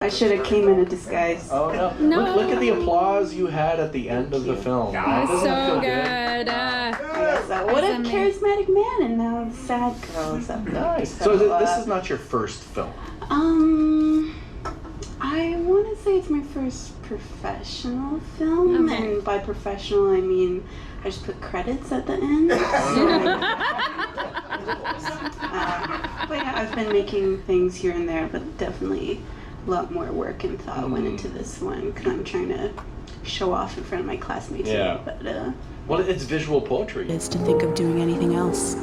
I should have came in a disguise. Oh no! No. Look at the applause you had at the end of the film. That was Doesn't it so feel good. What a charismatic man, and now I'm sad girl. So, Nice. So this is not your first film. I want to say it's my first professional film, Okay. and by professional I mean I just put credits at the end. But yeah, I've been making things here and there, but definitely a lot more work and thought went into this one because I'm trying to show off in front of my classmates. Yeah. But Well, it's visual poetry. is to think of doing anything else.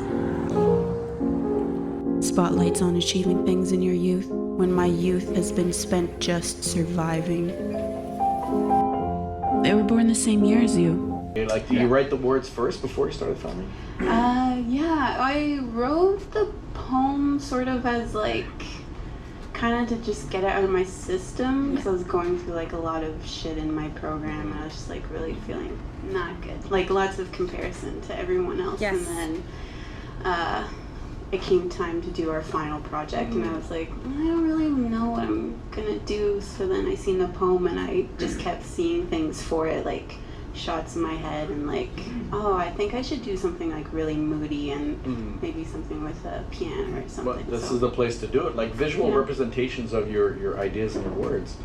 Spotlights on achieving things in your youth when my youth has been spent just surviving. They were born the same year as you. Like, do you write the words first before you started filming? Yeah, I wrote the poem sort of as like kind of to just get it out of my system because I was going through like a lot of shit in my program and I was just like really feeling not good, like lots of comparison to everyone else. Yes. And then it came time to do our final project and I was like, I don't really know what I'm gonna do. So then I seen the poem and I just kept seeing things for it, like shots in my head and like, oh, I think I should do something like really moody and maybe something with a piano or something. Well, this is the place to do it. Like visual representations of your ideas and your words.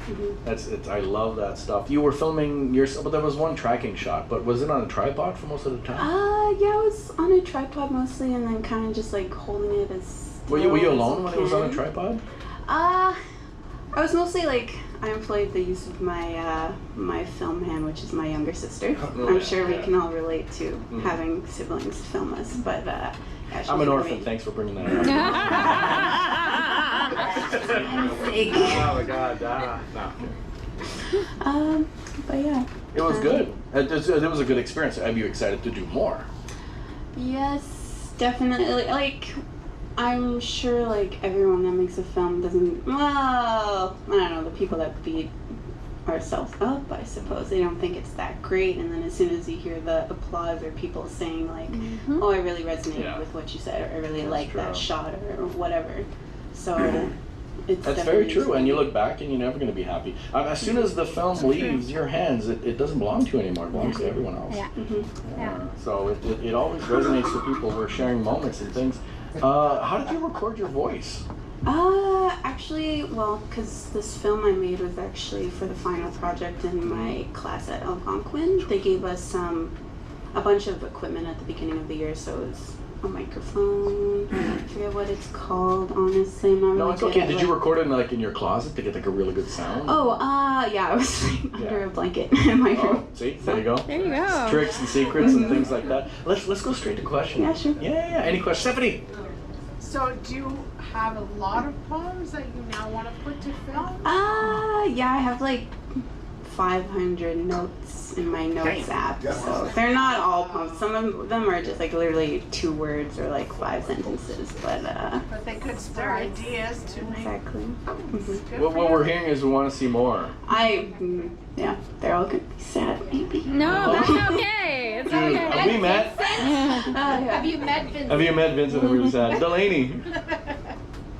It's I love that stuff. You were filming yourself, but there was one tracking shot. But was it on a tripod for most of the time? Yeah, I was on a tripod mostly and then kind of just like holding it as Were you still alone as when you it was on a can. tripod? I was mostly like, I employed the use of my my film hand, which is my younger sister. I'm sure we can all relate to having siblings film us, but yeah, I'm an orphan. Thanks for bringing that up. Oh my God! No. But yeah. It was good. It was a good experience. Are you excited to do more? Yes, definitely. Like, I'm sure like everyone that makes a film doesn't, well, I don't know, the people that beat ourselves up, I suppose, they don't think it's that great, and then as soon as you hear the applause or people saying like, oh, I really resonated with what you said, or I really like that shot, or whatever. So it's That's very true, and you look back and you're never going to be happy. As soon as the film leaves your hands, it doesn't belong to you anymore. It belongs to everyone else. So it always resonates with people. We're sharing moments and things. How did you record your voice? Actually, well, because this film I made was actually for the final project in my class at Algonquin. They gave us a bunch of equipment at the beginning of the year, so it was a microphone. I forget what it's called, honestly. I'm not No, really it's good okay. at, Did you record it in your closet to get like a really good sound? Oh, yeah, I was like under a blanket in my room. See, there you go. There you go. Tricks and secrets and things like that. Let's go straight to questions. Yeah, sure. Yeah. Any questions, Stephanie? So do you have a lot of poems that you now want to put to film? Yeah, I have like 500 notes in my notes app, so they're not all poems. Some of them are just like literally 2 words or like 5 sentences, but But they could stir ideas to make. exactly. What we're hearing is we want to see more. Yeah, they're all gonna be sad, maybe. No, that's okay. It's Dude, okay. have we met? Have you met Vincent? Have you met Vincent? We were sad. Delaney.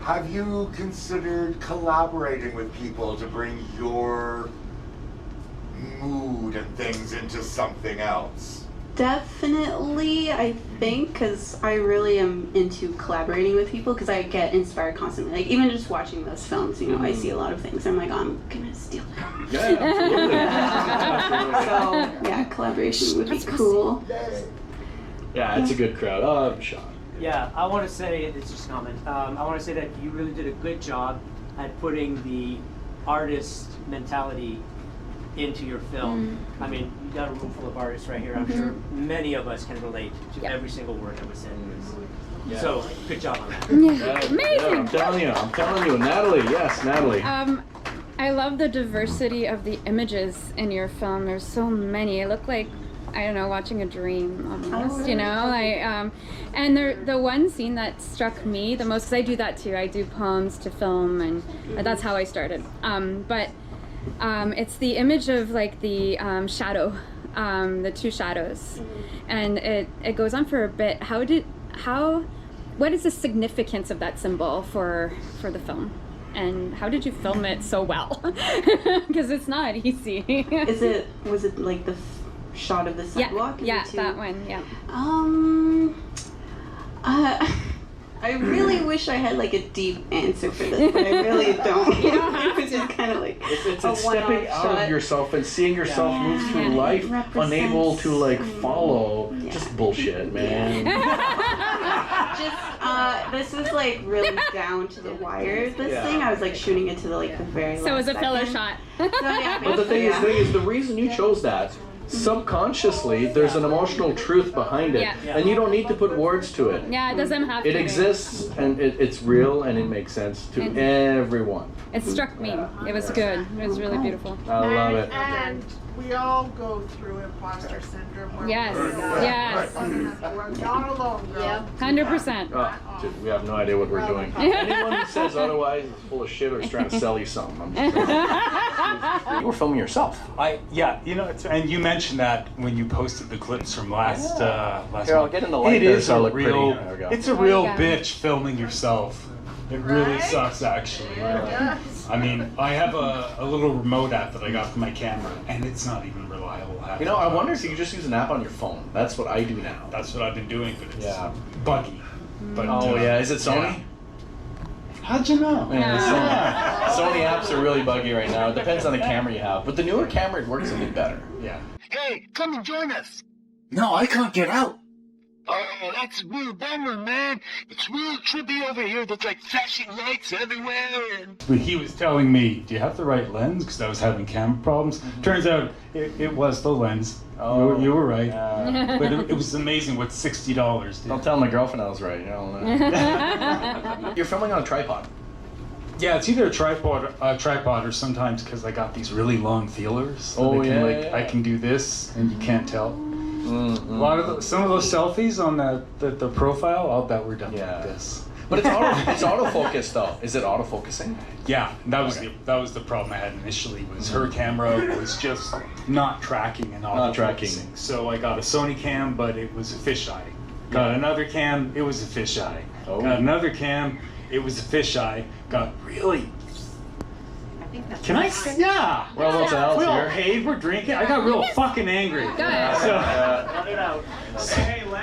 Have you considered collaborating with people to bring your mood and things into something else? Definitely, I think, because I really am into collaborating with people because I get inspired constantly. Like, even just watching those films, you know, I see a lot of things. I'm like, I'm gonna steal that. Yeah, absolutely. So, yeah, collaboration would be cool. Yeah, it's a good crowd. Oh, Sean. Yeah, I want to say, it's just a comment, I want to say that you really did a good job at putting the artist mentality into your film. I mean, you got a room full of artists right here. I'm sure many of us can relate to every single word that was said in this. So, good job on that. Amazing. Yeah, I'm telling you. Natalie, yes, Natalie. I love the diversity of the images in your film. There's so many. It looked like, I don't know, watching a dream almost, you know, like, and the one scene that struck me the most, because I do that too, I do poems to film, and that's how I started, but it's the image of like the shadow, the 2 shadows, and it goes on for a bit. What is the significance of that symbol for the film? and how did you film it so well? Because it's not easy. Was it like the shot of the sidewalk? Yeah, that one. Yeah. I really wish I had like a deep answer for this, but I really don't. You don't have It's just kind of like It's a stepping out shot. of yourself and seeing yourself move through life, Represents- unable to like follow. Just bullshit, man. This is like really down to the wire. This thing, I was like shooting it to the like the very last So it was a filler second. shot. So, yeah, But the thing basically, is, the reason you chose that, subconsciously, there's an emotional truth behind it, Yeah. and you don't need to put words to it. Yeah, it doesn't have to. It exists, and it's real, and it makes sense to And- everyone. It struck me. It was good. It was really beautiful. I love it. And we all go through imposter syndrome. where Yes, we're- yes. We're not alone, girl. Yeah. 100%. Oh, dude, we have no idea what we're doing. Anyone who says otherwise is full of shit or is trying to sell you something. I'm just you were filming yourself. And you mentioned that when you posted the clips from last Here, month. I'll get in the light It there is so I a look pretty. real, There we go. it's a real you go. bitch filming yourself. It really Right? sucks, actually. Yes. I mean, I have a little remote app that I got for my camera, and it's not even reliable. half You know, the I time. wonder if you could just use an app on your phone. That's what I do now. That's what I've been doing, but it's Yeah. buggy. But, Oh yeah, is it Sony? yeah. How'd you know? Yeah, Sony apps are really buggy right now. It depends on the camera you have, but the newer camera works a bit better. Yeah. Hey, come and join us. No, I can't get out. Oh, that's a real bummer, man. It's real trippy over here. There's like flashing lights everywhere and... But he was telling me, do you have the right lens? Because I was having camera problems. Turns out it was the lens. Oh, you were right. Yeah. But it was amazing what $60 did. Don't tell my girlfriend I was right. You know. You're filming on a tripod. Yeah, it's either a tripod or sometimes because I got these really long feelers. So Oh, they can, yeah. I can do this and you can't tell. Mm-hmm. A lot of some of those selfies on the profile, I'll bet we're done Yeah. like this. But it's autofocus though. Is it autofocusing? Yeah, that was the problem I had initially. Was her camera was just not tracking and Not tracking. autofocusing. So I got a Sony cam, but it was a fisheye. Got another cam, it was a fisheye. Oh. Got another cam, it was a fisheye. Got really. Can I say? Yeah. Well, what the hell's We all here? paid, we're drinking. I got real fucking angry.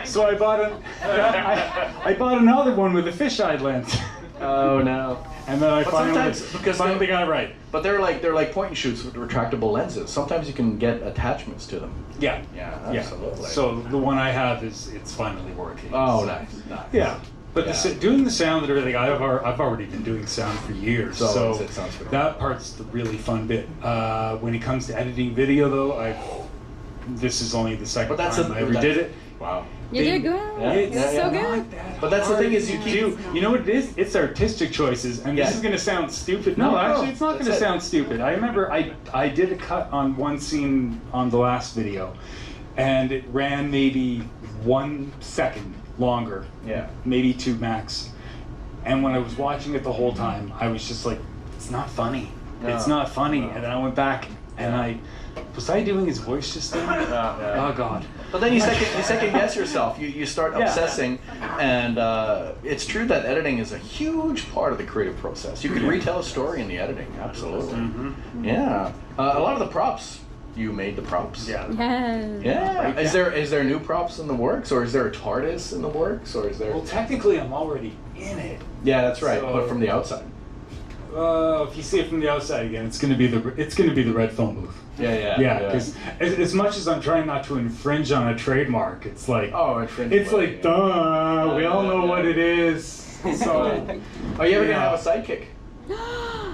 So I bought I bought another one with a fisheye lens. Oh no. And then I But finally sometimes- finally got it right. But they're like point and shoots with retractable lenses. Sometimes you can get attachments to them. Yeah. Yeah, Yeah. absolutely. So the one I have it's finally working. Oh, So- nice. Nice. Yeah. But Yeah. doing the sound and everything, I've already been doing sound for years. So So it sounds pretty that part's the really fun bit. When it comes to editing video, though, this is only the second But that's time I ever did it. Wow. You did good. Yeah, It's yeah, so yeah. good. But that's the thing is you keep. You know what it is? It's artistic choices, and Yeah. this is going to sound stupid. No, No, actually, it's not that's going to it. sound stupid. I remember I did a cut on one scene on the last video, and it ran maybe 1 second longer, Yeah. maybe 2 max. And when I was watching it the whole time, I was just like, it's not funny. No. It's not funny. No. And then I went back, and was I doing his voice just then? Yeah. Oh God. But then you second guess yourself. You start Yeah. obsessing, and it's true that editing is a huge part of the creative process. You can retell a story in the editing, absolutely. Mm-hmm. Yeah. A lot of the props. You made the props. Yeah. Yes. Yeah. Is there new props in the works, or is there a TARDIS in the works, or is there? Well, technically, I'm already in it. Yeah, that's right. So- But from the outside. If you see it from the outside again, it's gonna be the red phone booth. Yeah. Because as much as I'm trying not to infringe on a trademark, it's like infringement, it's like yeah. duh. We all know what it is. So Are you ever gonna Yeah. have a sidekick?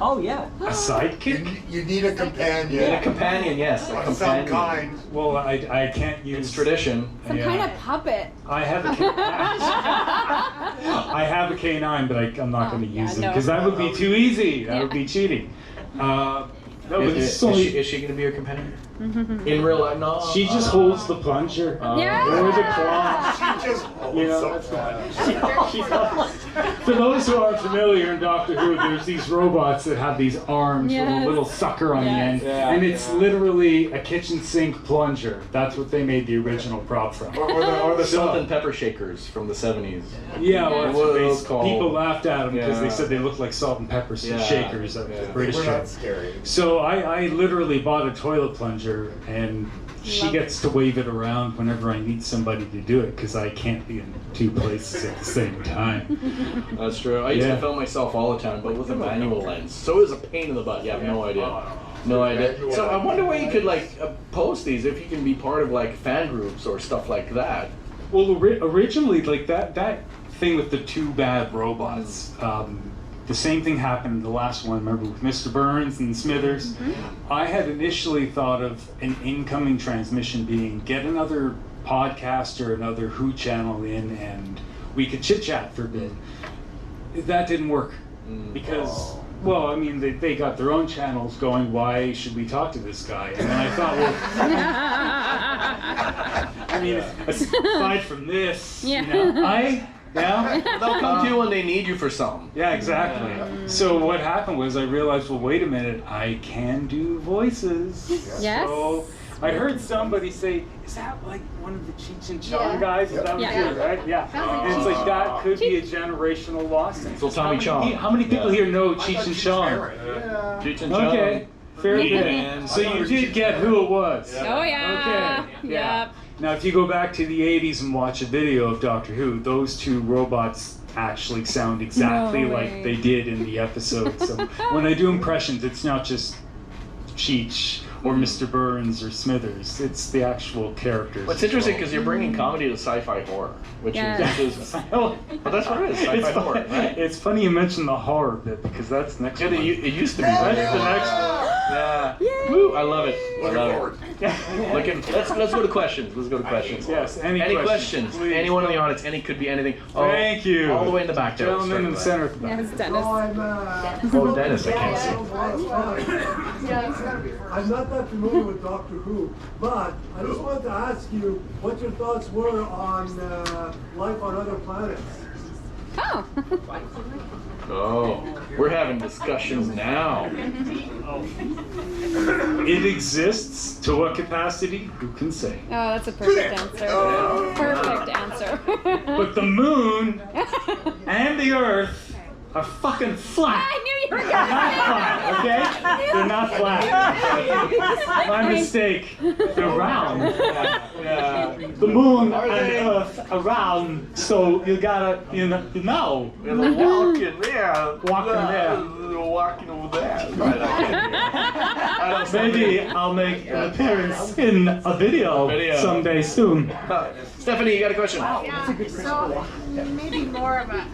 Oh yeah. a sidekick? You need a companion. Yeah, a companion, yes. A Of some companion. kind. Well, I can't use It's tradition. Some Yeah. kind of puppet. I have a I have a K9, but I'm not going to use it no. because that would be too easy. That would Yeah. be cheating. No, Is she going to be your competitor? In real life? No. She just holds the plunger. Yeah. Or the claw. She just holds For those who aren't familiar in Doctor Who, there's these robots that have these arms with a little sucker on the end, and it's literally a kitchen sink plunger. That's what they made the original prop from. Or the salt and pepper shakers from the 70s. Yeah, what are those called? People laughed at them because they said they looked like salt and pepper shakers at the British show. Scary. So I literally bought a toilet plunger, and she gets to wave it around whenever I need somebody to do it because I can't be in two places at the same time. That's true. I used to film myself all the time, but with a manual lens. So it was a pain in the butt. You have no idea. No idea. So I wonder where you could post these, if you can be part of fan groups or stuff like that. Well, originally, that thing with the two bad robots, the same thing happened in the last one, remember, with Mr. Burns and Smithers? I had initially thought of an incoming transmission being get another podcast or another Who channel in and we could chit-chat for a bit. That didn't work because, well, I mean, they got their own channels going, why should we talk to this guy? And then I thought, well, I mean, aside from this, you know, they'll come to you when they need you for something. Yeah, exactly. So what happened was I realized, well, wait a minute, I can do voices. Yes. So I heard somebody say, is that like one of the Cheech and Chong guys? Is that what it is, right? Yeah. And it's like that could be a generational loss. So Tommy Chong. How many people here know Cheech and Chong? Cheech and Chong. Okay, fair bit. So you did get who it was. Oh yeah. Okay. Yeah. Now, if you go back to the 80s and watch a video of Doctor Who, those two robots actually sound exactly like they did in the episode. So when I do impressions, it's not just Cheech or Mr. Burns or Smithers. It's the actual characters. Well, it's interesting because you're bringing comedy to sci-fi horror, which is well, that's what it is, sci-fi horror. Right? It's funny you mentioned the horror bit because that's next. It used to be. That's the next. Yeah. Woo! I love it. I love it. Let's go to questions. Let's go to questions. Yes. Any questions? Anyone in the audience? Could be anything. Thank you. All the way in the back there. Gentleman in the center. Yes, Dennis. Oh, Dennis, I can't see. I'm not that familiar with Doctor Who, but I just wanted to ask you what your thoughts were on life on other planets. Oh. Oh, we're having discussions now. It exists. To what capacity? Who can say? Oh, that's a perfect answer. Perfect answer. But the moon and the Earth are fucking flat. I knew you were They're going not flat, okay? They're not flat. My mistake. They're round. The moon and the Earth are round, so you gotta, you know. Walking there. Walking over there. Maybe I'll make an appearance in a video someday soon. Stephanie, you got a question? Yeah, so maybe more of a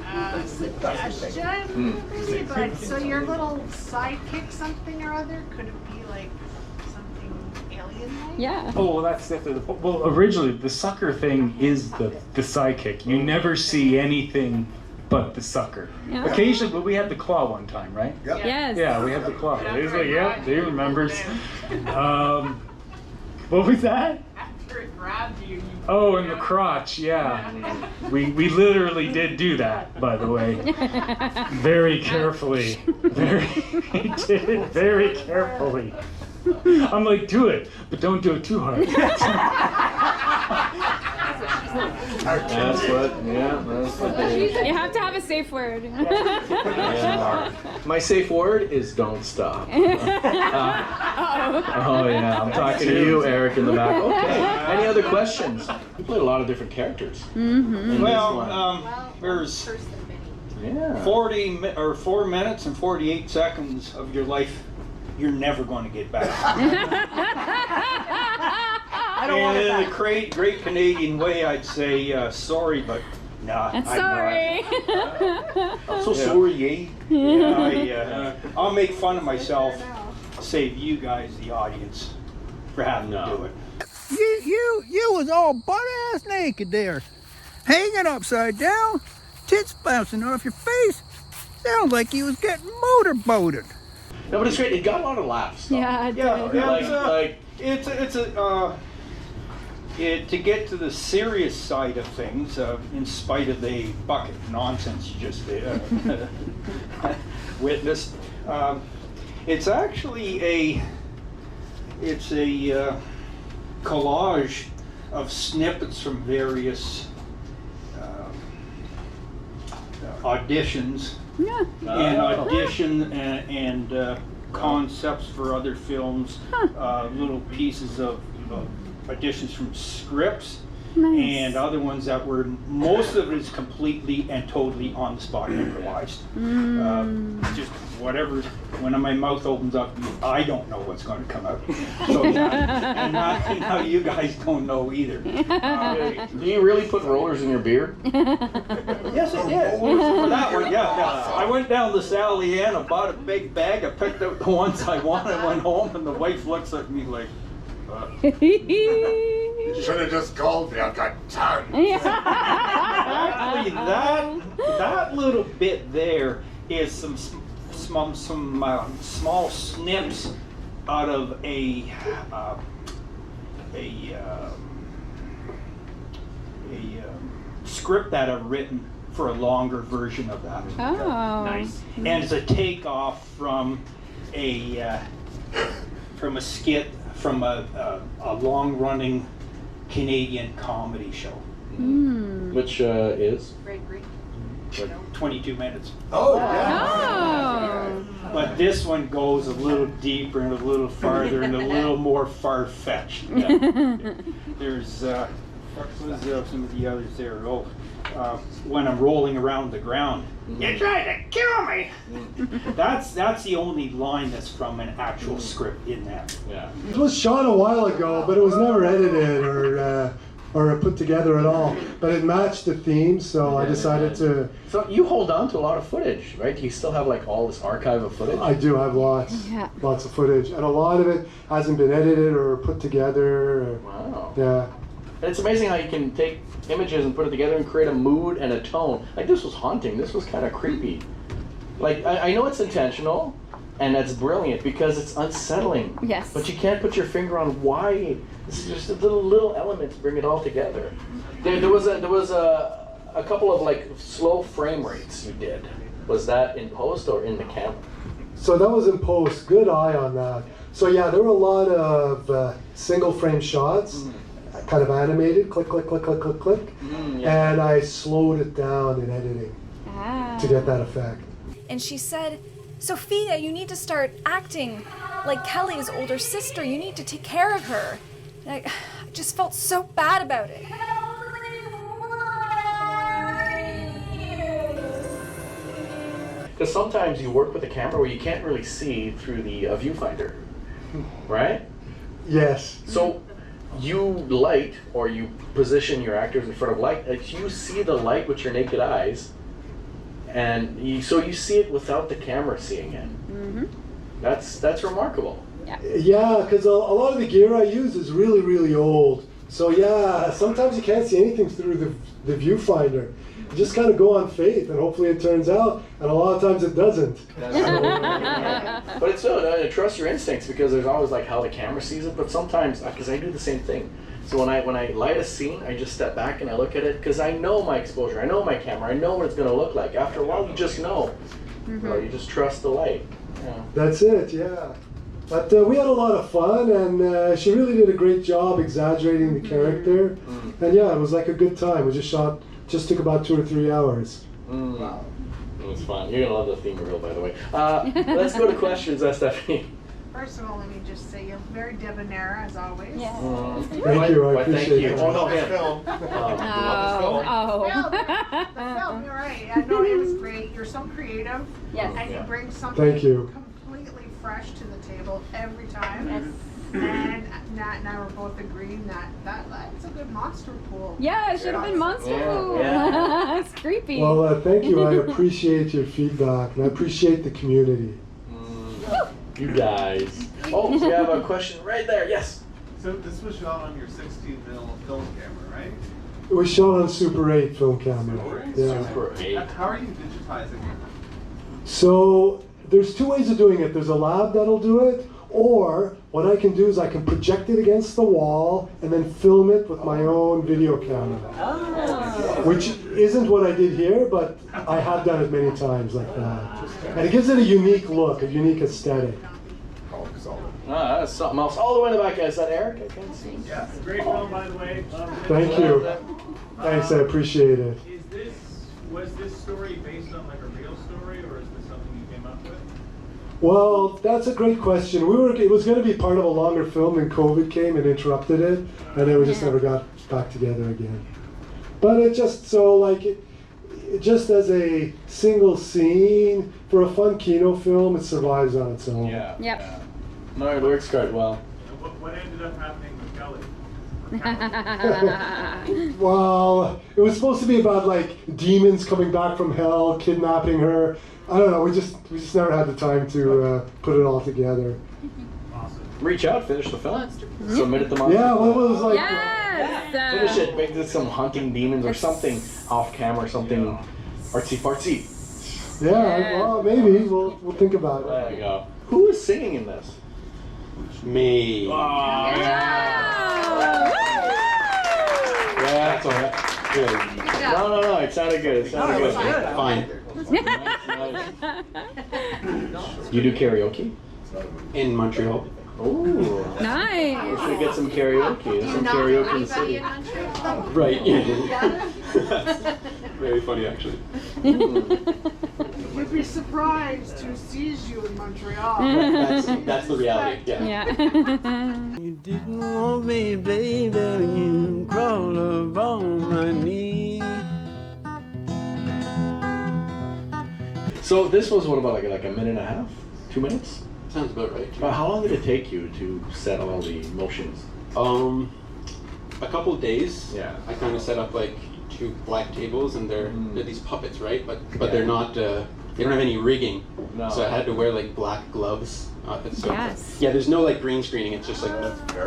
suggestion, maybe, but so your little sidekick something or other, could it be like something alien-like? Yeah. Oh, well, that's definitely well, originally, the sucker thing is the sidekick. You never see anything but the sucker. Yeah. Occasionally, but we had the claw one time, right? Yep. Yes. Yeah, we had the claw. He's like, yeah, he remembers. What was that? After it grabbed you. Oh, in the crotch, yeah. We literally did do that, by the way. Very carefully. We did it very carefully. I'm like, do it, but don't do it too hard. That's what You have to have a safe word. My safe word is don't stop. Oh yeah, I'm talking to you, Eric, in the back. Okay. Any other questions? You played a lot of different characters. Well, there's 4 minutes and 48 seconds of your life you're never going to get back. I don't want it In back. the great Canadian way, I'd say sorry, but nah. I'm sorry. I'm so sorry, eh? Yeah, I'll make fun of myself, save you guys, the audience, for having to do it. You was all butt-ass naked there, hanging upside down, tits bouncing off your face. Sounds like you was getting motorboated. No, but it's great. It got a lot of laughs. Though. Yeah, it did. To get to the serious side of things, in spite of the bucket of nonsense you just witnessed, it's actually a collage of snippets from various auditions and audition and concepts for other films, little pieces of auditions from scripts, and other ones that were, most of it is completely and totally on the spot improvised. Just whatever, when my mouth opens up, I don't know what's going to come out. So now you guys don't know either. Do you really put rollers in your beard? Yes, I did. For that one, yeah. I went down the Sally Ann, I bought a big bag, I picked out the ones I wanted, I went home, and the wife looks at me like, You should have just called me. I've got tons. Actually, that little bit there is some small snips out of a script that I've written for a longer version of that. Oh, Nice. And it's a takeoff from a skit from a long-running Canadian comedy show. Which is? Red Green. 22 minutes. Oh, yeah. Oh. But this one goes a little deeper and a little farther and a little more far-fetched. There's what was some of the others there? When I'm rolling around the ground, you tried to kill me. That's the only line that's from an actual script in that. Yeah. It was shot a while ago, but it was never edited or put together at all. But it matched the theme, so I decided to. So you hold on to a lot of footage, right? You still have like all this archive of footage? I do have lots of footage, and a lot of it hasn't been edited or put together. Wow. Yeah. It's amazing how you can take images and put it together and create a mood and a tone. Like this was haunting. This was kind of creepy. Like I know it's intentional, and that's brilliant because it's unsettling. Yes. But you can't put your finger on why. This is just a little element to bring it all together. There was a couple of like slow frame rates you did. Was that in post or in the camera? So that was in post. Good eye on that. So yeah, there were a lot of single frame shots. Kind of animated, click, click, click, click, click, click, and I slowed it down in editing to get that effect. And she said, Sophia, you need to start acting like Kelly's older sister. You need to take care of her. And I just felt so bad about it. Because sometimes you work with a camera where you can't really see through the viewfinder, right? Yes. So you light, or you position your actors in front of light, like you see the light with your naked eyes, and so you see it without the camera seeing it. That's remarkable. Yeah, because a lot of the gear I use is really, really old. So yeah, sometimes you can't see anything through the viewfinder. You just kind of go on faith, and hopefully it turns out, and a lot of times it doesn't. But it's so trust your instincts, because there's always like how the camera sees it, but sometimes, because I do the same thing. So when I light a scene, I just step back and I look at it, because I know my exposure, I know my camera, I know what it's going to look like. After a while, you just know. You just trust the light. Yeah. That's it, yeah. But we had a lot of fun, and she really did a great job exaggerating the character. And yeah, it was like a good time. We just took about 2 or 3 hours. Wow. It was fun. You're going to love the theme reveal, by the way. Let's go to questions, Stephanie. First of all, let me just say you're very debonair as always. Thank you, I appreciate it. Oh, no, man. The film, you're right. Yeah, no, it was great. You're so creative. Yes. And you bring something Thank you. completely fresh to the table every time. Yes. And Nat and I were both agreeing that's a good monster pool. Yeah, it should have been monster pool. It's creepy. Well, thank you. I appreciate your feedback, and I appreciate the community. You guys. Oh, so you have a question right there. Yes. So this was shot on your 16mm film camera, right? It was shot on Super 8 film camera. Super 8? Yeah. Super 8. How are you digitizing it? So there's two ways of doing it. There's a lab that'll do it, or what I can do is I can project it against the wall and then film it with my own video camera. Which isn't what I did here, but I have done it many times like that. And it gives it a unique look, a unique aesthetic. That's something else. All the way in the back, is that Eric? I can't see. Yeah, great film, by the way. Thank you. Thanks, I appreciate it. Was this story based on like a real story, or is this something you came up with? Well, that's a great question. It was going to be part of a longer film, and COVID came and interrupted it, and then we just never got back together again. But it just just as a single scene for a fun Kino film, it survives on its own. Yeah. Yep. No, it works quite well. What ended up happening with Kelly? Well, it was supposed to be about like demons coming back from hell, kidnapping her. I don't know. We just never had the time to put it all together. Awesome. Reach out, finish the film, submit it to Monster. Yeah, well, it was like finish it. Make this some hunting demons or something off camera, something artsy fartsy. Yeah, well, maybe we'll think about it. There you go. Who is singing in this? Me. Oh, yeah. That's all right. Good. No, it sounded good. It sounded good. Fine. You do karaoke? In Montreal. Ooh. Nice. We should get some karaoke. There's some karaoke in the city. Right. Very funny, actually. You'd be surprised who sees you in Montreal. That's the reality. Yeah. You didn't want me, baby, you crawled up on my knee. So this was what about like a minute and a half? 2 minutes? Sounds about right. How long did it take you to set all the motions? A couple days. Yeah. I kind of set up like 2 black tables, and they're these puppets, right? But they're not. They don't have any rigging. No. So I had to wear like black gloves. So, Yes. Yeah, there's no like green screening. It's just like.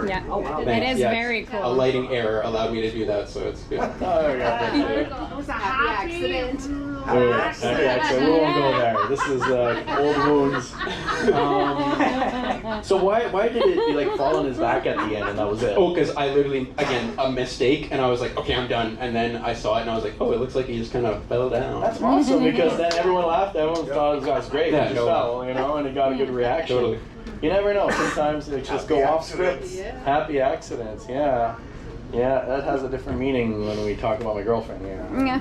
Yeah. Oh, wow. It is very cool. A lighting error allowed me to do that, so it's good. It was a happy accident. Happy accident. We won't go there. This is old wounds. So why did it like fall on his back at the end and that was it? Oh, because I literally, again, a mistake, and I was like, okay, I'm done. And then I saw it, and I was like, oh, it looks like he just kind of fell down. That's awesome, because then everyone laughed. Everyone thought it was great. Yeah, He just fell, and it got a good reaction. Totally. You never know. Sometimes they just go off script. Happy accidents. Yeah. Yeah, that has a different meaning when we talk about my girlfriend. Yeah.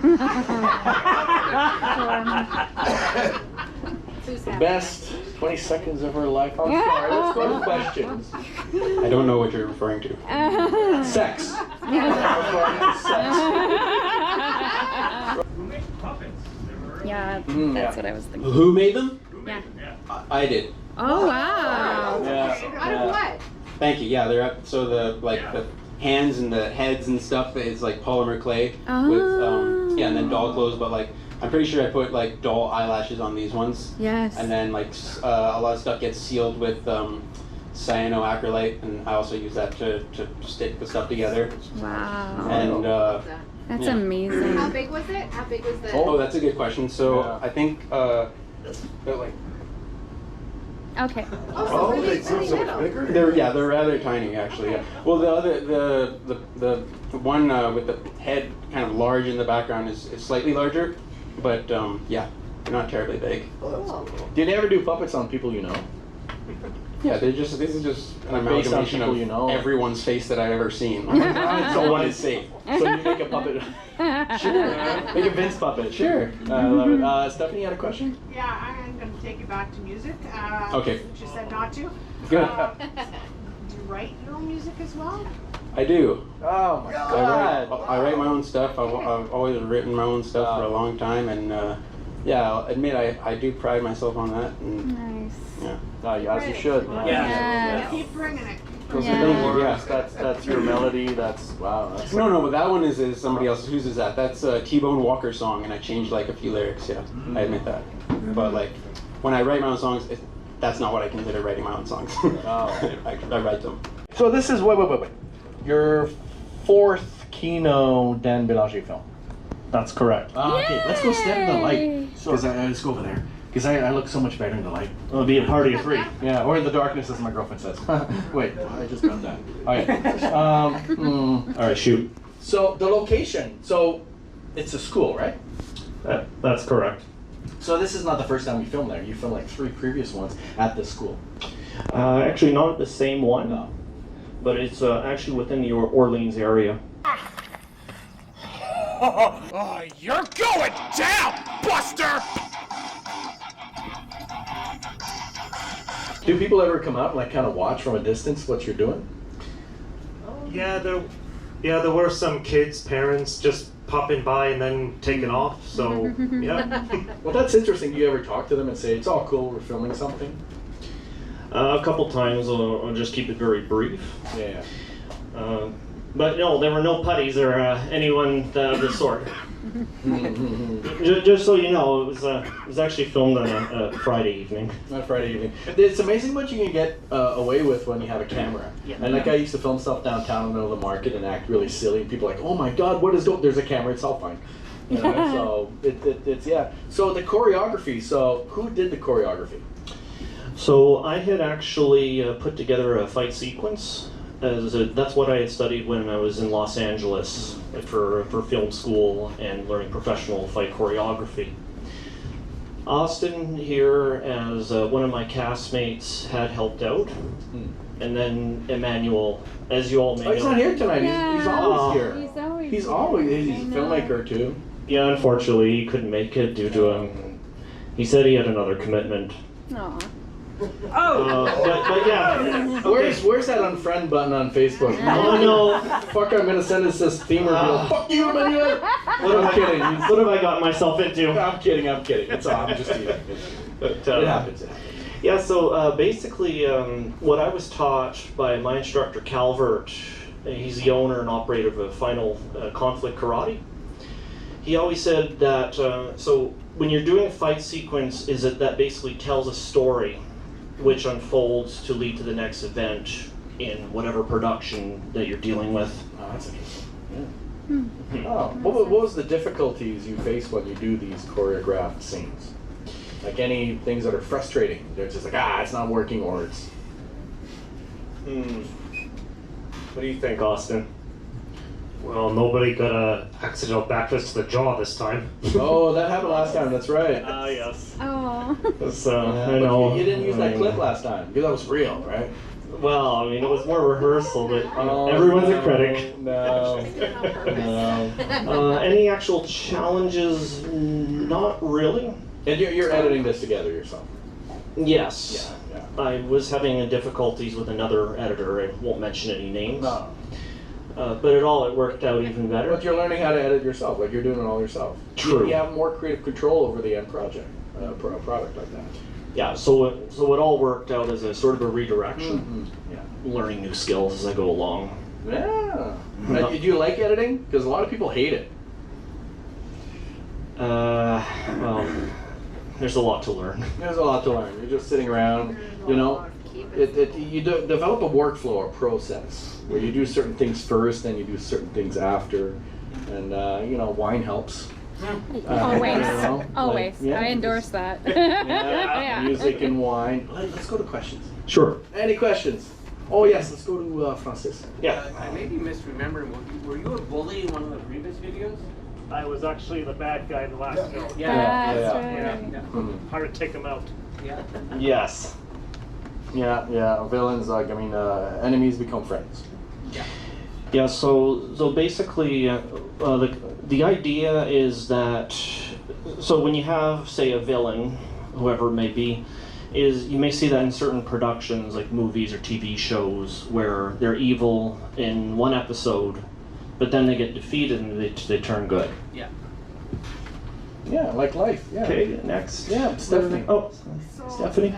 The best 20 seconds of her life. I'm sorry. Let's go to questions. I don't know what you're referring to. Sex. Who makes puppets? Yeah, that's what I was thinking. Who made them? Yeah. I did. Oh wow. Out of what? Thank you. Yeah, they're so the hands and the heads and stuff is like polymer clay with and then doll clothes, but like I'm pretty sure I put like doll eyelashes on these ones. Yes. And then like a lot of stuff gets sealed with cyanoacrylate, and I also use that to stick the stuff together. Wow. And that's amazing. How big was it? How big was the? Oh, that's a good question. So I think they're like. Okay. Oh, so really little. They're rather tiny actually. Yeah. Well, the other the one with the head kind of large in the background is slightly larger, but yeah, they're not terribly big. Cool. Did you ever do puppets on people you know? Yeah, this is just an Based on amalgamation people of you know. everyone's face that I've ever seen. So one is safe. So you make a puppet. Sure. Make a Vince puppet. Sure. I love it. Stephanie, you had a question? Yeah, I'm going to take you back to music. Okay. Since you said not to. Good. Do you write your own music as well? I do. Oh my God. I write my own stuff. I've always written my own stuff for a long time, and yeah, I'll admit I do pride myself on that. And, nice. Yeah. As you should. Yeah. Keep bringing it. Those are the words. That's your melody. That's wow. That's No, but that one is somebody else's. Whose is that? That's a T-Bone Walker song, and I changed like a few lyrics. Yeah, I admit that. But like, when I write my own songs, that's not what I consider writing my own songs. I write them. So this is wait. Your 4th Kino Dan Bélanger film. That's correct. Okay, let's go stand in the light. Because let's go over there. Because I look so much better in the light. It'll be a party of 3. Yeah, or in the darkness, as my girlfriend says. Wait, I just got that. Okay. All right, shoot. So the location. So it's a school, right? That's correct. So this is not the first time you filmed there. You filmed like 3 previous ones at this school. Actually, not the same one. No. But it's actually within the Orleans area. You're going down, Buster! Do people ever come out and like kind of watch from a distance what you're doing? Yeah, there were some kids' parents just popping by and then taking off. So yeah. Well, that's interesting. Do you ever talk to them and say it's all cool, we're filming something? A couple times. I'll just keep it very brief. Yeah. But no, there were no putties or anyone of the sort. Just so you know, it was actually filmed on a Friday evening. On Friday evening. It's amazing what you can get away with when you have a camera. Yeah. And like I used to film stuff downtown in the middle of the market and act really silly. People are like, oh my God, what is going? There's a camera. It's all fine. You know, so it's yeah. So the choreography. So who did the choreography? So I had actually put together a fight sequence. That's what I had studied when I was in Los Angeles for film school and learning professional fight choreography. Austin here, as one of my castmates, had helped out. And then Emmanuel, as you all may know. He's not here tonight. Yeah. He's always here. He's always He's a filmmaker too. Yeah, unfortunately, he couldn't make it due to he said he had another commitment. Aw. But yeah. Where's that unfriend button on Facebook? Oh no! Fuck! I'm gonna send us this femur bill. Fuck you, Emmanuel. I'm kidding. What have I got myself into? I'm kidding. It's all. I'm just teasing. But it happens. Yeah. So basically, what I was taught by my instructor Calvert, he's the owner and operator of Final Conflict Karate. He always said that so when you're doing a fight sequence, that basically tells a story which unfolds to lead to the next event in whatever production that you're dealing with. Oh, that's interesting. Yeah. Oh, what was the difficulties you face when you do these choreographed scenes? Like any things that are frustrating? They're just like, it's not working, or it's... What do you think, Austin? Well, nobody got a accidental backlash to the jaw this time. Oh, that happened last time. That's right. Yes. Oh. I know. You didn't use that clip last time because that was real, right? Well, I mean, it was more rehearsal, but everyone's a critic. No. Any actual challenges? Not really. And you're editing this together yourself? Yes. Yeah. I was having difficulties with another editor. I won't mention any names. No. But it worked out even better. But you're learning how to edit yourself, like you're doing it all yourself. True. You have more creative control over the end project, a product like that. Yeah, so it all worked out as a sort of a redirection. Yeah. Learning new skills as I go along. Yeah. Do you like editing? Because a lot of people hate it. Well, there's a lot to learn. There's a lot to learn. You're just sitting around, you know. You develop a workflow, a process, where you do certain things first, then you do certain things after, and wine helps. Always. I endorse that. Yeah. Music and wine. Let's go to questions. Sure. Any questions? Oh yes, let's go to Francis. Yeah. I may be misremembering. Were you a bully in one of the previous videos? I was actually the bad guy in the last film. Hard to take him out. Yeah. Yes. Yeah. Villains, enemies become friends. Yeah. Yeah. So basically, the idea is that when you have, say, a villain, whoever it may be, is you may see that in certain productions like movies or TV shows where they're evil in one episode, but then they get defeated and they turn good. Yeah. Yeah, like life. Yeah. Okay, next. Yeah, Stephanie. Oh, So, Stephanie.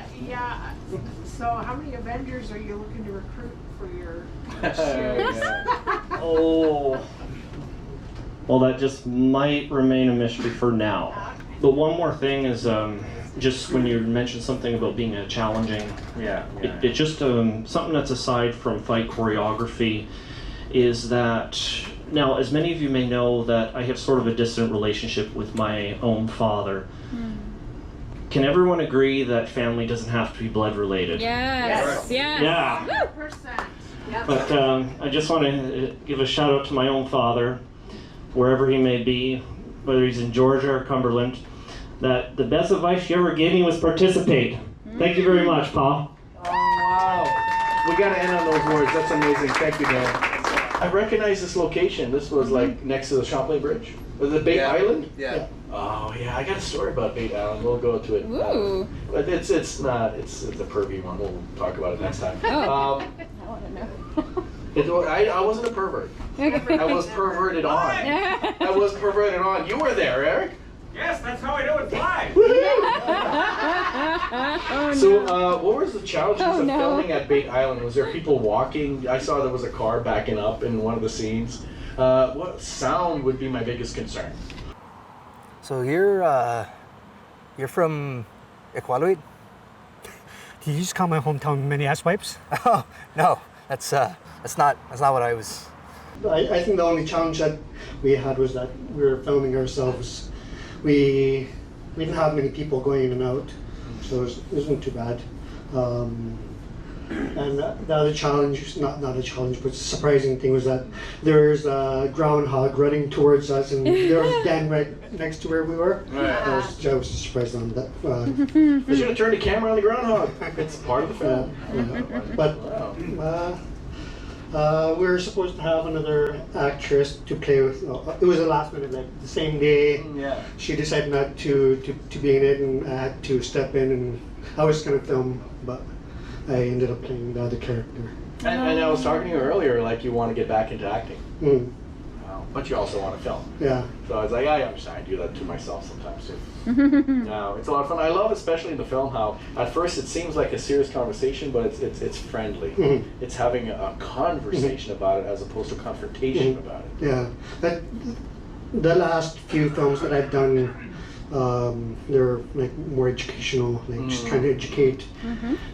So how many Avengers are you looking to recruit for your Oh. Well, that just might remain a mystery for now. But one more thing is just when you mentioned something about being challenging. It's just something that's aside from fight choreography is that now, as many of you may know, that I have sort of a distant relationship with my own father. Can everyone agree that family doesn't have to be blood related? Yes. Yes. Yeah. 100%. Yep. But I just want to give a shout out to my own father, wherever he may be, whether he's in Georgia or Cumberland, that the best advice you ever gave me was participate. Thank you very much, Pa. Oh, wow. We got to end on those words. That's amazing. Thank you, Dan. I recognize this location. This was like next to the Champlain Bridge. Was it Bait Island? Yeah. Oh yeah, I got a story about Bait Island. We'll go to it. Ooh. But it's a pervy one. We'll talk about it next time. Oh. I want to know. I wasn't a pervert. I was perverted on. I was perverted on. You were there, Eric. Yes, that's how I know it's live. Oh, So, what was the challenges of filming at Bait Island? Was there people walking? I saw there was a car backing up in one of the scenes. What sound would be my biggest concern? So you're from Iqaluit? Did you just call my hometown many asswipes? Oh no, that's not what I was. I think the only challenge that we had was that we were filming ourselves. We didn't have many people going in and out, so it wasn't too bad. And the other challenge, not a challenge, but surprising thing was that there's a groundhog running towards us, and there was Dan right next to where we were. I was surprised on that. I should have turned the camera on the groundhog. It's part of the film. But we were supposed to have another actress to play with. It was a last minute, like the same day. Yeah. She decided not to be in it, and I had to step in, and I was going to film, but I ended up playing the other character. And I was talking to you earlier, like you want to get back into acting. But you also want to film. Yeah. So I was like, I understand. I do that to myself sometimes too. No, it's a lot of fun. I love, especially in the film, how at first it seems like a serious conversation, but it's friendly. It's having a conversation about it as opposed to confrontation about it. Yeah. The last few films that I've done, they're like more educational, like just trying to educate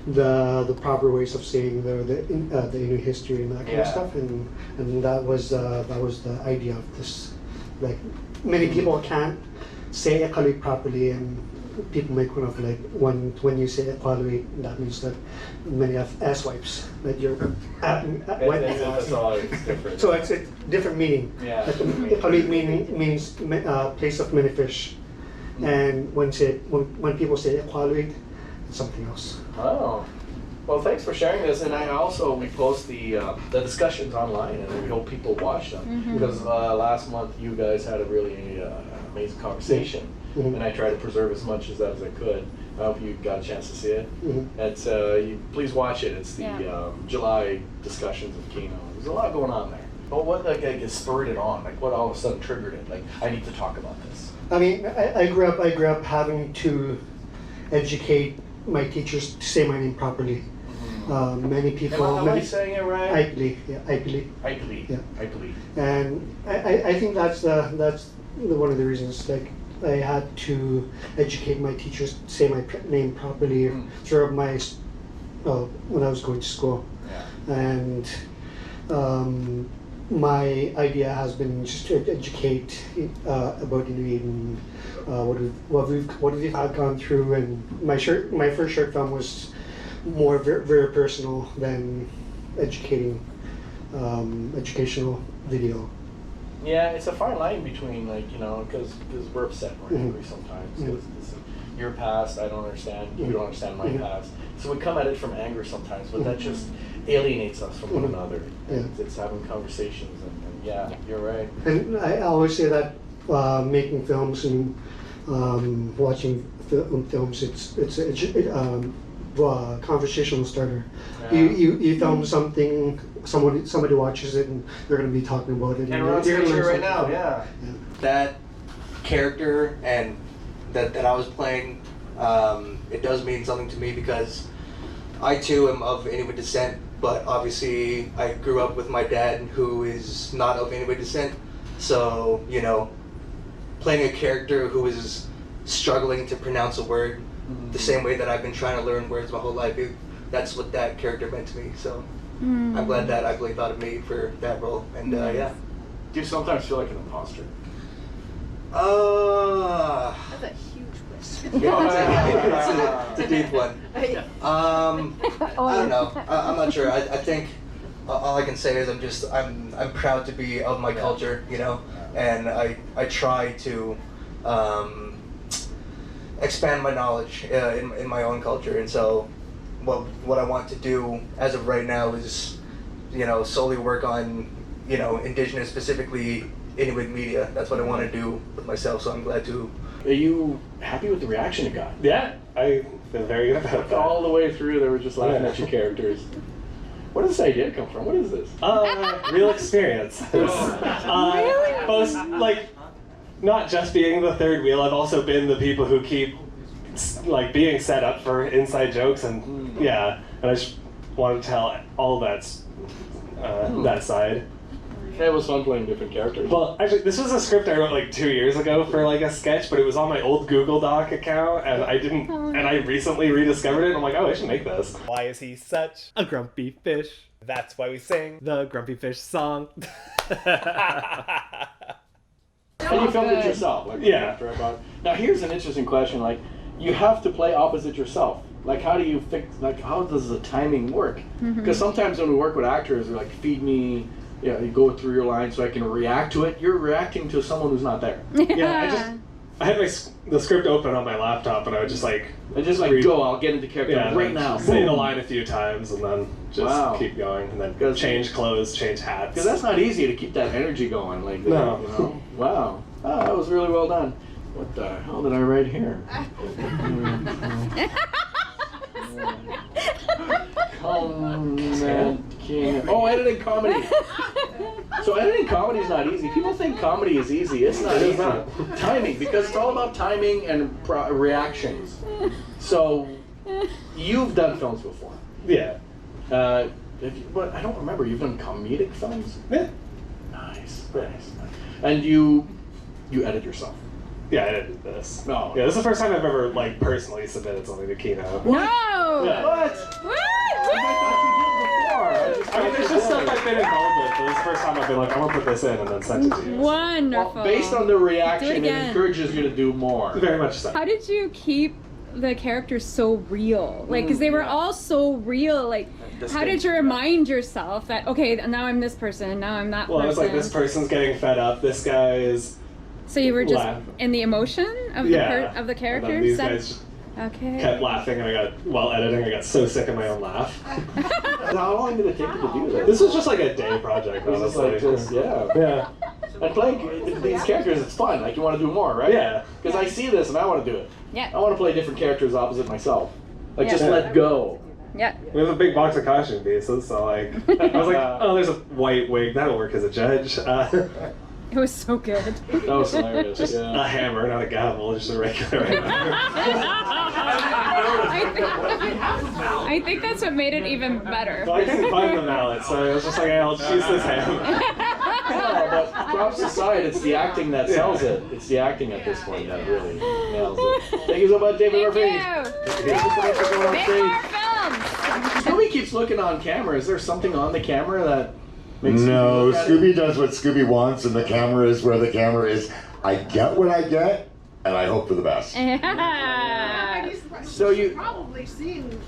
the proper ways of saying the Inuit history and that kind of stuff, and that was the idea of this. Like many people can't say Iqaluit properly, and people make fun of like when you say Iqaluit, that means that many have asswipes, that you're That's all. It's different. So it's a different meaning. Yeah. Iqaluit means place of many fish. And when people say Iqaluit, it's something else. Oh, well, thanks for sharing this. And we post the discussions online, and we hope people watch them because last month you guys had a really amazing conversation, and I tried to preserve as much of that as I could. I hope you got a chance to see it. It's please watch it. It's the July discussions of Kino. There's a lot going on there. But what spurred it on? Like what all of a sudden triggered it? Like I need to talk about this. I mean, I grew up having to educate my teachers to say my name properly. Many people. Am I saying it right? Iqaluit. Yeah. Iqaluit. And I think that's one of the reasons. Like I had to educate my teachers to say my name properly throughout my when I was going to school. Yeah. And my idea has been just to educate about Inuit and what we've had gone through. And my first short film was more very personal than educating educational video. Yeah, it's a fine line between because we're upset, we're angry sometimes because your past I don't understand, you don't understand my past. So we come at it from anger sometimes, but that just alienates us from one another. It's having conversations, and yeah, you're right. And I always say that making films and watching films, it's a conversational starter. Yeah. You film something, somebody watches it, and they're going to be talking about it. And we're on stage here right now, yeah. That character and that I was playing, it does mean something to me because I too am of Inuit descent, but obviously I grew up with my dad who is not of Inuit descent. So, playing a character who is struggling to pronounce a word the same way that I've been trying to learn words my whole life, that's what that character meant to me. So I'm glad that I really thought of me for that role. And yeah. Do you sometimes feel like an imposter? That's a huge win. it's a deep one. I don't know. I'm not sure. I think all I can say is I'm proud to be of my culture, you know, and I try to expand my knowledge in my own culture, and so what I want to do as of right now is, you know, solely work on, you know, Indigenous, specifically Inuit media. That's what I want to do with myself, so I'm glad to. Are you happy with the reaction it got? Yeah, I feel very good about that. All the way through, they were just laughing at your characters. Where does this idea come from? What is this? Real experience. Really? Both, like, not just being the third wheel, I've also been the people who keep, like, being set up for inside jokes, and yeah, and I just wanted to tell all that side. It was fun playing different characters. Well, actually, this was a script I wrote like 2 years ago for like a sketch, but it was on my old Google Doc account, and I recently rediscovered it, and I'm like, oh, I should make this. Why is he such a grumpy fish? That's why we sing the Grumpy Fish song. And you filmed it yourself, like after about. Now here's an interesting question: like, you have to play opposite yourself. Like, how do you fix? Like, how does the timing work? Because sometimes when we work with actors, they're like, feed me. Yeah, you go through your lines so I can react to it. You're reacting to someone who's not there. Yeah, I had the script open on my laptop, and I would just like go. I'll get into character right now. Say the line a few times, and then just keep going, and then change clothes, change hats. Because that's not easy to keep that energy going. Like, no. You know? Wow. Oh, that was really well done. What the hell did I write here? Oh, editing comedy. So editing comedy is not easy. People think comedy is easy. It's not easy. Timing, because it's all about timing and reactions. So you've done films before. Yeah. But I don't remember. You've done comedic films? Yeah. Nice. And you edit yourself. Yeah, I edited this. No. Yeah, this is the first time I've ever like personally submitted something to Kino. No! Yeah. What? I mean, there's just stuff I've been involved with, but this is the first time I've been like, I want to put this in and then sent it to you. Wonderful. Well, based on the reaction, it encourages you to do more. Very much so. How did you keep the characters so real? Like, because they were all so real. Like, how did you remind yourself that, okay, now I'm this person, now I'm that person? Well, it's like, this person's getting fed up, this guy is... So you were just in the emotion of the characters? And then these guys just kept laughing, and while editing, I got so sick of my own laugh. How long did it take you to do this? This was just like a day project, honestly. Yeah. And playing these characters, it's fun. Like, you want to do more, right? Yeah. Because I see this and I want to do it. Yeah. I want to play different characters opposite myself. Like, just let go. Yeah. We have a big box of costume pieces, so like, I was like, oh, there's a white wig, that'll work as a judge. It was so good. That was hilarious. Just a hammer, not a gavel, just a regular hammer. I think that's what made it even better. Well, I couldn't find the mallet, so I was just like, hey, I'll just use this hammer. But props aside, it's the acting that sells it. It's the acting at this point that really nails it. Thank you so much, David Murphy. Thank you so much for coming on stage. Scooby keeps looking on camera. Is there something on the camera that makes No, Scooby does what Scooby wants, and the camera is where the camera is. I get what I get, and I hope for the best. So you probably seeing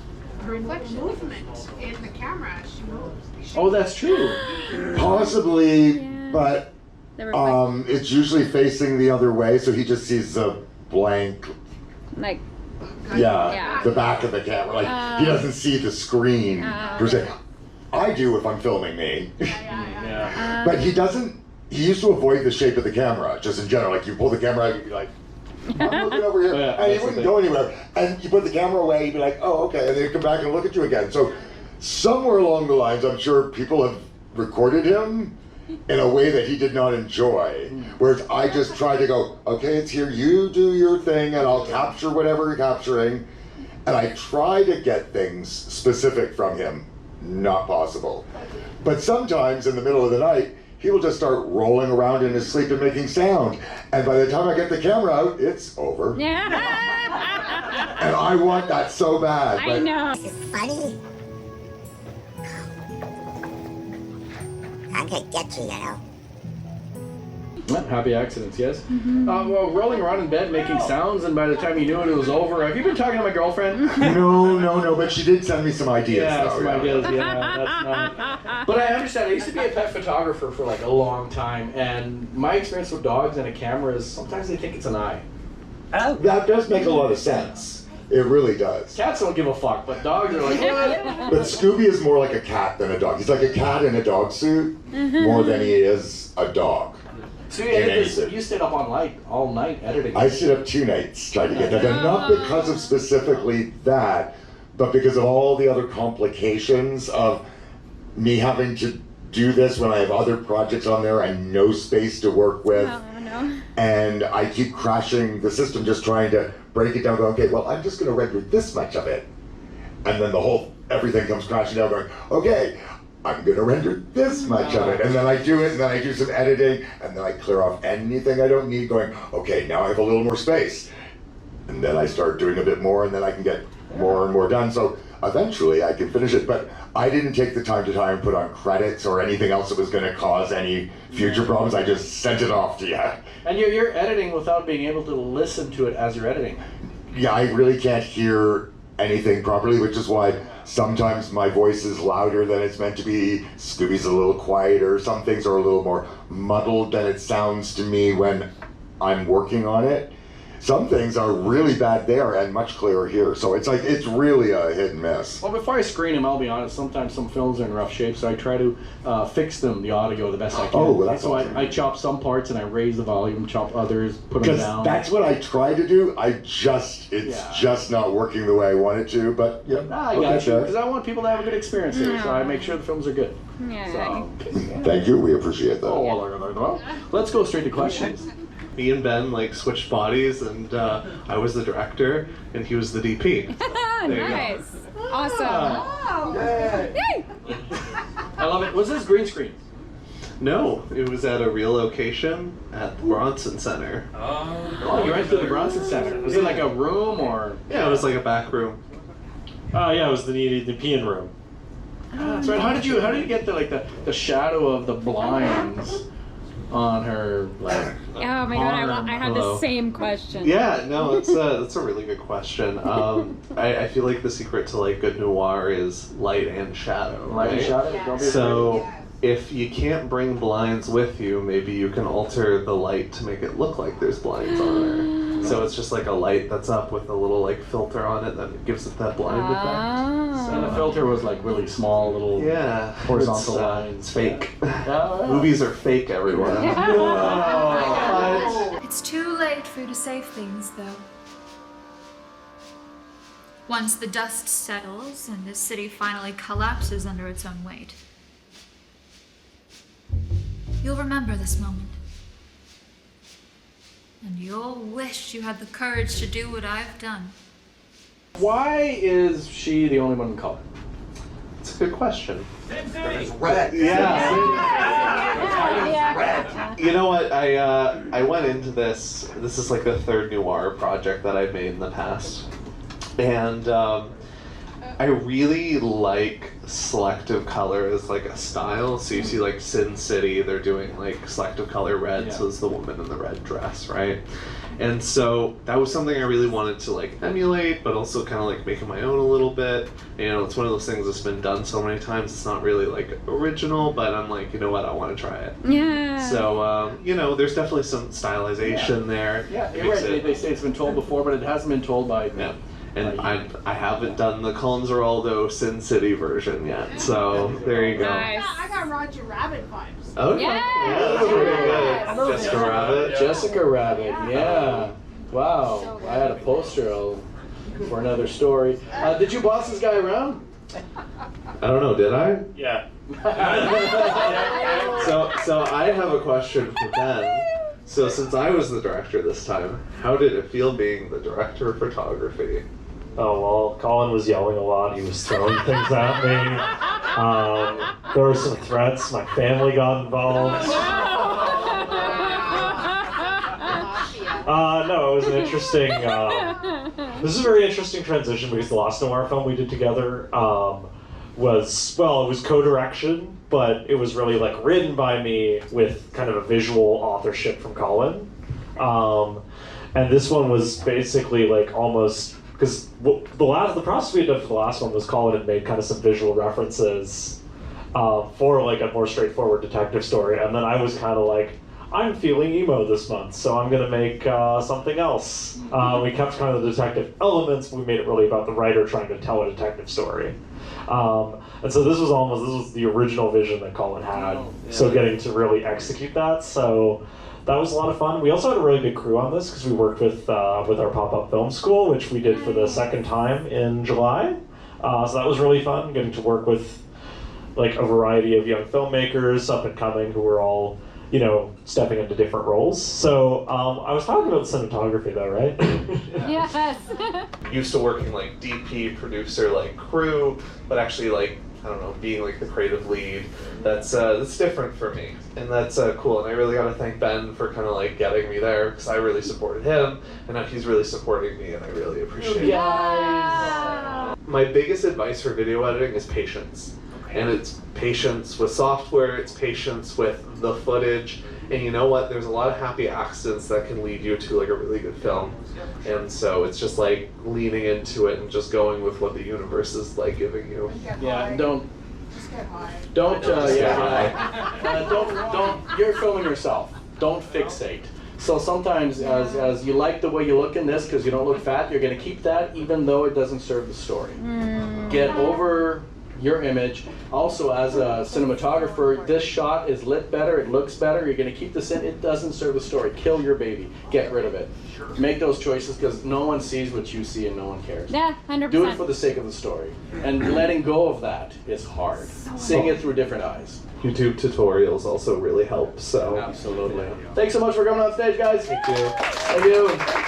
her movement in the camera as she moves. Oh, that's true. Possibly, but it's usually facing the other way, so he just sees the blank. Like. Yeah, the back of the camera. Like, he doesn't see the screen per se. I do if I'm filming me. But he doesn't. He used to avoid the shape of the camera, just in general. Like, you pull the camera out, you'd be like, I'm looking over here, and he wouldn't go anywhere. And you put the camera away, you'd be like, oh, okay, and then he'd come back and look at you again. So somewhere along the lines, I'm sure people have recorded him in a way that he did not enjoy. Whereas I just try to go, okay, it's here, you do your thing, and I'll capture whatever you're capturing. And I try to get things specific from him. Not possible. But sometimes in the middle of the night, he will just start rolling around in his sleep and making sound. And by the time I get the camera out, it's over. And I want that so bad. I know. This is funny. I'm gonna get you, you know. Happy accidents, yes. Well, rolling around in bed making sounds, and by the time you knew it was over. Have you been talking to my girlfriend? No, but she did send me some ideas. Yeah, though, some ideas. Yeah, that's not. But I understand. I used to be a pet photographer for like a long time, and my experience with dogs and a camera is sometimes they think it's an eye. That does make a lot of sense. It really does. Cats don't give a fuck, but dogs are like, what? But Scooby is more like a cat than a dog. He's like a cat in a dog suit more than he is a dog. So you stayed up all night editing. I stayed up 2 nights trying to get that done. Not because of specifically that, but because of all the other complications of me having to do this when I have other projects on there and no space to work with. And I keep crashing the system just trying to break it down, going, okay, well, I'm just going to render this much of it. And then everything comes crashing down going, okay, I'm going to render this much of it. And then I do it, and then I do some editing, and then I clear off anything I don't need, going, okay, now I have a little more space. And then I start doing a bit more, and then I can get more and more done. So eventually I can finish it, but I didn't take the time to try and put on credits or anything else that was going to cause any future problems. I just sent it off to you. And you're editing without being able to listen to it as you're editing. Yeah, I really can't hear anything properly, which is why sometimes my voice is louder than it's meant to be. Scooby's a little quieter. Some things are a little more muddled than it sounds to me when I'm working on it. Some things are really bad there and much clearer here. So it's really a hit and miss. Well, before I screen them, I'll be honest, sometimes some films are in rough shape, so I try to fix them, the audio, the best I can. Oh, well, that's so awesome. I chop some parts and I raise the volume, chop others, put them down. That's what I try to do. It's just not working the way I want it to, but yeah. I got you, because I want people to have a good experience here, so I make sure the films are good. So, thank you, we appreciate that. Well, let's go straight to questions. Me and Ben switched bodies, and I was the director, and he was the DP. Nice. Awesome. Yay. I love it. Was this green screen? No, it was at a real location at the Bronson Center. Oh, you went to the Bronson Center. Was it like a room or? Yeah, it was like a back room. Yeah, it was the peeing room. That's right. How did you get the shadow of the blinds on her Oh my god, I had the same question. Yeah, no, that's a really good question. I feel like the secret to good noir is light and shadow. Light and shadow. So if you can't bring blinds with you, maybe you can alter the light to make it look like there's blinds on there. So it's just like a light that's up with a little filter on it that gives it that blind effect. And the filter was really small, little horizontal lines. It's fake. Movies are fake, everyone. It's too late for you to save things, though. Once the dust settles and the city finally collapses under its own weight, you'll remember this moment. And you'll wish you had the courage to do what I've done. Why is she the only one in color? It's a good question. There's red. Yeah. You know what? I went into this. This is like the third noir project that I've made in the past, and I really like selective color as a style. So you see Sin City, they're doing selective color red, so it's the woman in the red dress, right? And so that was something I really wanted to emulate, but also kind of make it my own a little bit. It's one of those things that's been done so many times, it's not really original, but I'm you know what, I want to try it. Yeah. So, there's definitely some stylization there. Yeah, you're right. They say it's been told before, but it hasn't been told by... Yeah. And I haven't done the Colin-Zeraldo Sin City version yet, so there you go. Nice. I got Roger Rabbit vibes. Okay. Yeah, that's pretty good. Jessica Rabbit. Jessica Rabbit, yeah. Wow. I had a poster for another story. Did you boss this guy around? I don't know, did I? Yeah. So I have a question for Ben. So since I was the director this time, how did it feel being the director of photography? Oh, well, Colin was yelling a lot. He was throwing things at me. There were some threats. My family got involved. No, it was an interesting... this is a very interesting transition because the last noir film we did together, was, well, it was co-direction, but it was really like written by me with kind of a visual authorship from Colin. And this one was basically like almost, because the process we had done for the last one was Colin had made kind of some visual references for like a more straightforward detective story, and then I was kind of like, I'm feeling emo this month, so I'm gonna make something else. We kept kind of the detective elements, but we made it really about the writer trying to tell a detective story. And so this was the original vision that Colin had. So getting to really execute that, so that was a lot of fun. We also had a really good crew on this because we worked with our pop-up film school, which we did for the second time in July. So that was really fun, getting to work with like a variety of young filmmakers up and coming who were all, you know, stepping into different roles. So I was talking about cinematography though, right? Yes. Used to working like DP, producer, like crew, but actually like, I don't know, being like the creative lead, that's different for me, and that's cool. And I really got to thank Ben for kind of like getting me there, because I really supported him, and now he's really supporting me, and I really appreciate it. My biggest advice for video editing is patience, and it's patience with software, it's patience with the footage, and you know what? There's a lot of happy accidents that can lead you to like a really good film, and so it's just like leaning into it and just going with what the universe is like giving you. Yeah, don't. You're filming yourself. Don't fixate. So sometimes, as you like the way you look in this because you don't look fat, you're going to keep that even though it doesn't serve the story. Get over your image. Also, as a cinematographer, this shot is lit better, it looks better, you're going to keep this in, it doesn't serve the story. Kill your baby. Get rid of it. Make those choices because no one sees what you see and no one cares. Yeah, 100%. Do it for the sake of the story. And letting go of that is hard. Seeing it through different eyes. YouTube tutorials also really help, so. Absolutely. Thanks so much for coming on stage, guys. Thank you. Thank you.